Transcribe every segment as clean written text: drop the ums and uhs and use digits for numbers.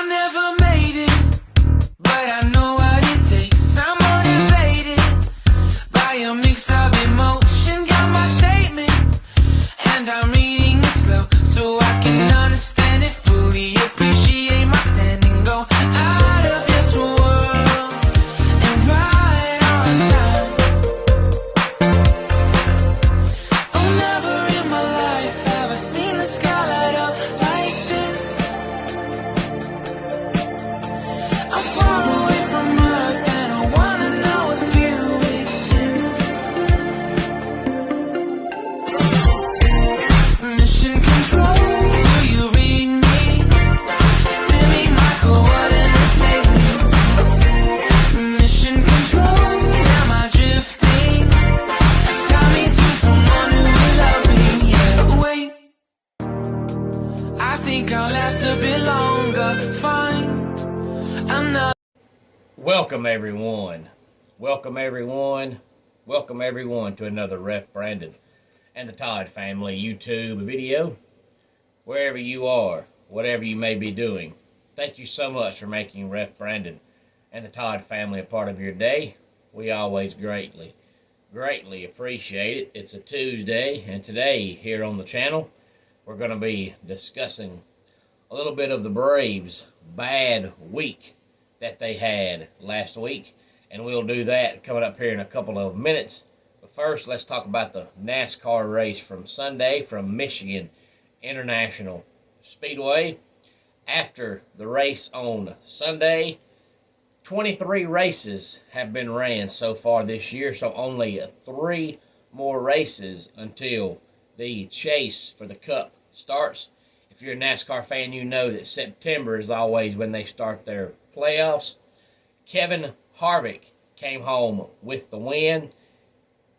never made it, but I know what it takes. I'm motivated by a mix of emotion. Got my statement, and I'm reading it slow so I can understand it fully. Appreciate my standing, go out of this world and right on time. Oh, never in my life have I seen the sky light up like this. I'm far away from Earth and I wanna know if you exist. Mission control, do you read me? Send me my coordinates lately. Mission control, am I drifting? Tie me to someone who will love me, yeah. Wait, I think I'll last a bit longer. Find another. Welcome everyone. Welcome everyone. Welcome everyone to another Ref Brandon and the Todd family YouTube video. Wherever you are, whatever you may be doing, thank you so much for making Ref Brandon and the Todd family a part of your day. We always greatly appreciate it. It's a Tuesday, and today here on the channel we're going to be discussing a little bit of the Braves' bad week that they had last week, and we'll do that coming up here in a couple of minutes. But first, let's talk about the NASCAR race from Sunday from Michigan International Speedway. After the race on Sunday, 23 races have been ran so far this year, so only 3 more races until the chase for the Cup starts. If you're a NASCAR fan, you know that September is always when they start their playoffs. Kevin Harvick came home with the win.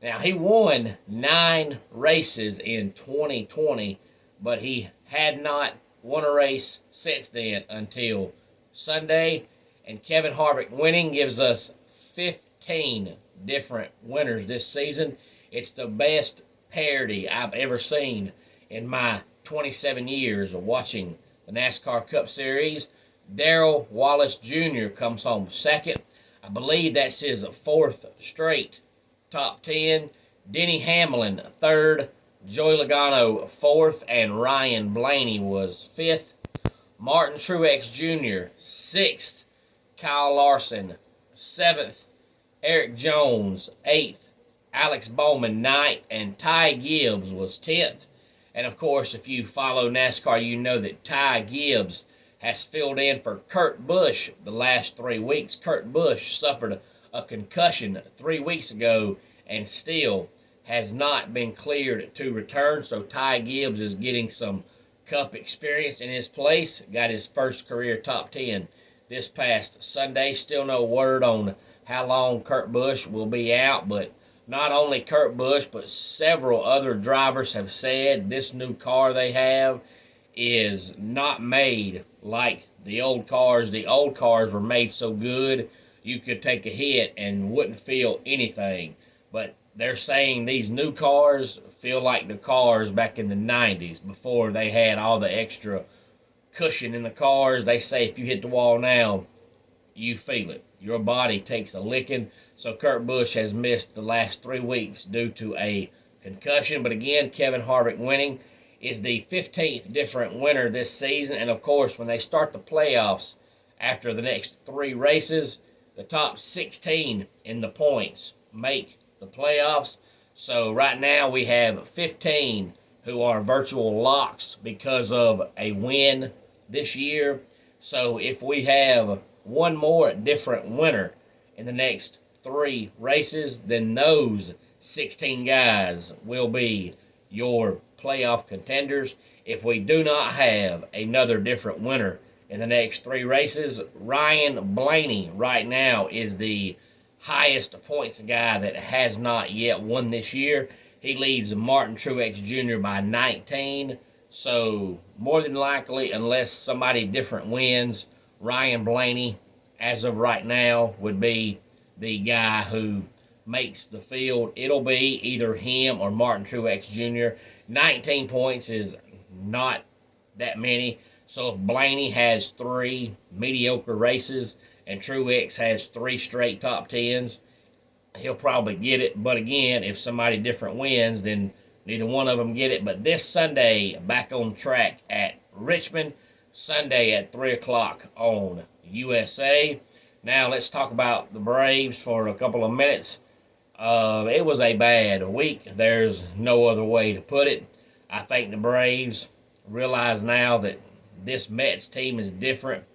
Now, he won 9 races in 2020, but he had not won a race since then until Sunday. And Kevin Harvick winning gives us 15 different winners this season. It's the best parity I've ever seen in my 27 years of watching the NASCAR Cup Series. Darrell Wallace Jr. comes home second. I believe that's his 4th straight top 10. Denny Hamlin third. Joey Logano 4th. And Ryan Blaney was 5th. Martin Truex Jr. 6th. Kyle Larson 7th. Eric Jones 8th. Alex Bowman 9th. And Ty Gibbs was 10th. And of course, if you follow NASCAR, you know that Ty Gibbs has filled in for Kurt Busch the last 3 weeks. Kurt Busch suffered a concussion 3 weeks ago and still has not been cleared to return. So Ty Gibbs is getting some Cup experience in his place. Got his first career top 10 this past Sunday. Still no word on how long Kurt Busch will be out, but not only Kurt Busch, but several other drivers have said this new car they have is not made like the old cars. The old cars were made so good you could take a hit and wouldn't feel anything. But they're saying these new cars feel like the cars back in the 90s before they had all the extra cushion in the cars. They say if you hit the wall now, you feel it. Your body takes a licking. So Kurt Busch has missed the last 3 weeks due to a concussion. But again, Kevin Harvick winning is the 15th different winner this season. And of course, when they start the playoffs after the next 3 races, the top 16 in the points make the playoffs. So right now we have 15 who are virtual locks because of a win this year. So if we have one more different winner in the next 3 races, then those 16 guys will be your playoff contenders. If we do not have another different winner in the next 3 races, Ryan Blaney right now is the highest points guy that has not yet won this year. He leads Martin Truex Jr. by 19. So more than likely, unless somebody different wins, Ryan Blaney, as of right now, would be the guy who makes the field. It'll be either him or Martin Truex Jr. 19 points is not that many. So if Blaney has 3 mediocre races and Truex has 3 straight top tens, he'll probably get it. But again, if somebody different wins, then neither one of them get it. But this Sunday, back on track at Richmond, Sunday at 3 o'clock on USA. Now let's talk about the Braves for a couple of minutes. It was a bad week. There's no other way to put it. I think the Braves realize now that this Mets team is different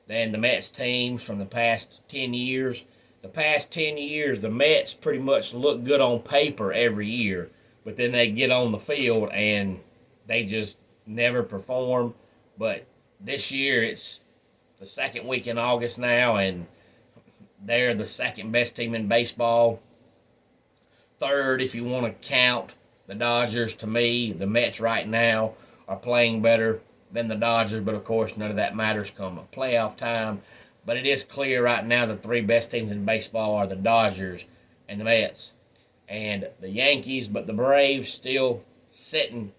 than the Mets teams from the past 10 years. The past 10 years, the Mets pretty much look good on paper every year, but then they get on the field and they just never perform. But this year, it's the second week in August now, and they're the second best team in baseball. Third, if you want to count the Dodgers. To me, the Mets right now are playing better than the Dodgers, but of course none of that matters come playoff time. But it is clear right now the 3 best teams in baseball are the Dodgers and the Mets and the Yankees. But the Braves still sitting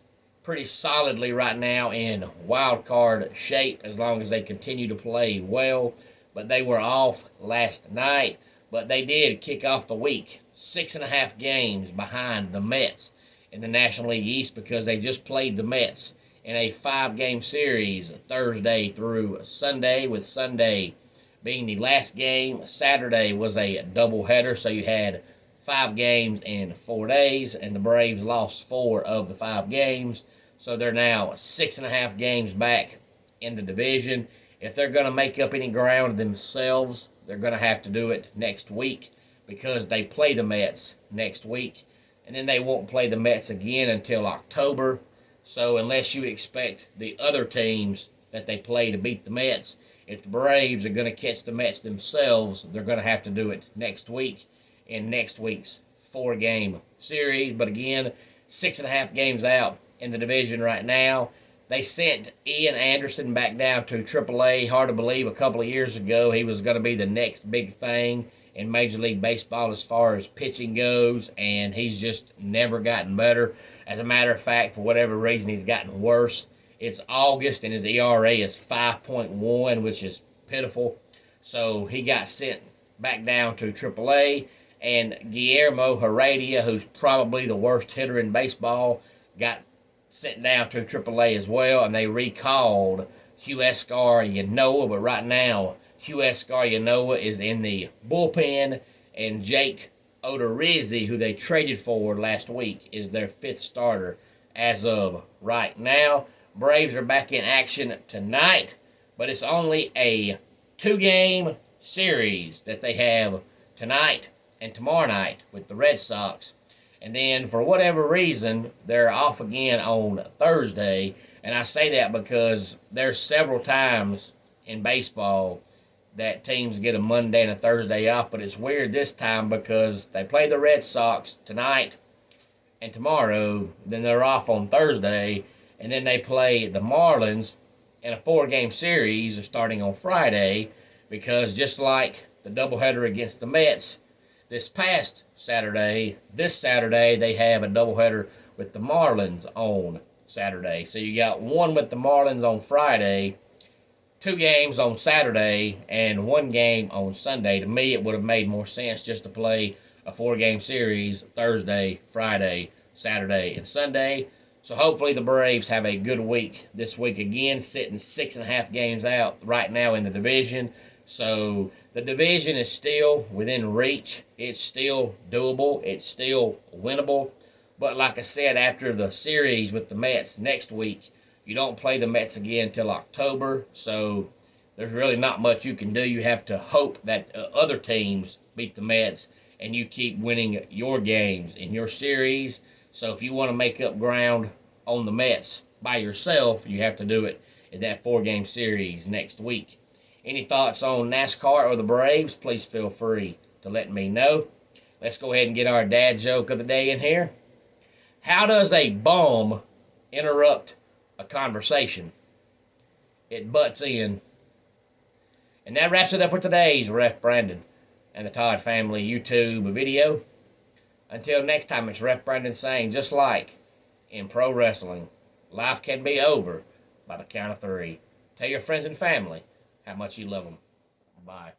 pretty solidly right now in wild card shape as long as they continue to play well. But they were off last night. But they did kick off the week 6.5 games behind the Mets in the National League East because they just played the Mets in a 5-game series Thursday through Sunday, with Sunday being the last game. Saturday was a doubleheader, so you had 5 games in 4 days, and the Braves lost 4 of the 5 games. So they're now 6.5 games back in the division. If they're going to make up any ground themselves, they're going to have to do it next week because they play the Mets next week, and then they won't play the Mets again until October. So unless you expect the other teams that they play to beat the Mets, if the Braves are going to catch the Mets themselves, they're going to have to do it next week in next week's 4-game series. But again, 6.5 games out in the division right now. They sent Ian Anderson back down to AAA. Hard to believe a couple of years ago he was going to be the next big thing in Major League Baseball as far as pitching goes, and he's just never gotten better. As a matter of fact, for whatever reason, he's gotten worse. It's August, and his ERA is 5.1, which is pitiful. So he got sent back down to AAA, and Guillermo Heredia, who's probably the worst hitter in baseball, got sent down to AAA as well, and they recalled Huascar Ynoa, but right now Huascar Ynoa is in the bullpen, and Jake Odorizzi, who they traded for last week, is their 5th starter as of right now. Braves are back in action tonight, but it's only a 2-game series that they have tonight and tomorrow night with the Red Sox. And then, for whatever reason, they're off again on Thursday. And I say that because there's several times in baseball that teams get a Monday and a Thursday off. But it's weird this time because they play the Red Sox tonight and tomorrow. Then they're off on Thursday. And then they play the Marlins in a 4-game series starting on Friday. Because just like the doubleheader against the Mets this past Saturday, this Saturday they have a doubleheader with the Marlins on Saturday. So you got one with the Marlins on Friday, 2 games on Saturday, and 1 game on Sunday. To me, it would have made more sense just to play a 4-game series Thursday, Friday, Saturday, and Sunday. So hopefully the Braves have a good week this week again, sitting 6.5 games out right now in the division. So the division is still within reach. It's still doable. It's still winnable. But like I said, after the series with the Mets next week, you don't play the Mets again until October. So there's really not much you can do. You have to hope that other teams beat the Mets and you keep winning your games in your series. So if you want to make up ground on the Mets by yourself, you have to do it in that 4-game series next week. Any thoughts on NASCAR or the Braves, please feel free to let me know. Let's go ahead and get our dad joke of the day in here. How does a bomb interrupt a conversation? It butts in. And that wraps it up for today's Ref Brandon and the Todd Family YouTube video. Until next time, it's Ref Brandon saying, just like in pro wrestling, life can be over by the count of 3. Tell your friends and family how much you love them. Bye.